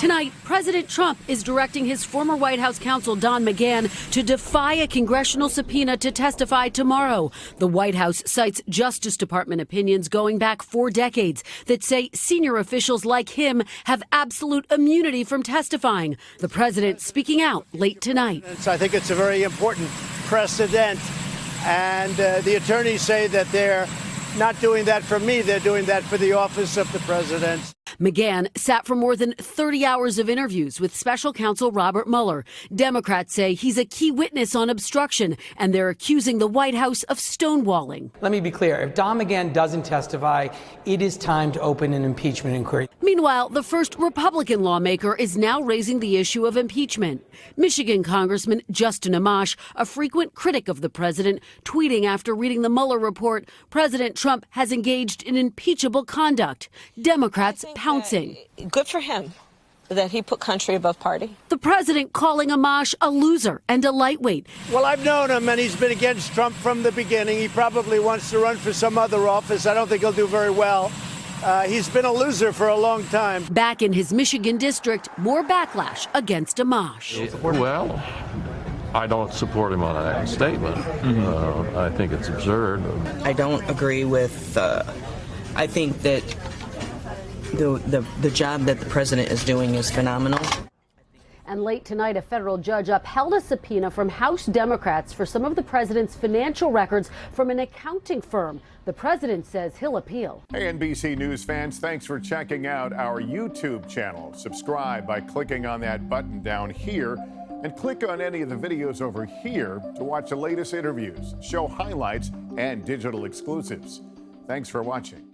Tonight, President Trump is directing his former White House counsel Don McGahn to defy a congressional subpoena to testify tomorrow. The White House cites Justice Department opinions going back 4 decades that say senior officials like him have absolute immunity from testifying. The president speaking out late tonight. I think it's a very important precedent, and the attorneys say that they're not doing that for me, they're doing that for the office of the president. McGahn sat for more than 30 hours of interviews with special counsel Robert Mueller. Democrats say he's a key witness on obstruction, and they're accusing the White House of stonewalling. Let me be clear. If Don McGahn doesn't testify, it is time to open an impeachment inquiry. Meanwhile, the first Republican lawmaker is now raising the issue of impeachment. Michigan Congressman Justin Amash, a frequent critic of the president, tweeting after reading the Mueller report, President Trump has engaged in impeachable conduct. Democrats pouncing. Good for him that he put country above party. The president calling Amash a loser and a lightweight. Well, I've known him, and he's been against Trump from the beginning. He probably wants to run for some other office. I don't think he'll do very well. He's been a loser for a long time. Back in his Michigan district, more backlash against Amash. Well, I don't support him on that statement. I think it's absurd. I don't agree with, I think that the job that the president is doing is phenomenal. And late tonight, a federal judge upheld a subpoena from House Democrats for some of the president's financial records from an accounting firm. The president says he'll appeal. Hey, NBC News fans, thanks for checking out our YouTube channel. Subscribe by clicking on that button down here, and click on any of the videos over here to watch the latest interviews, show highlights, and digital exclusives. Thanks for watching.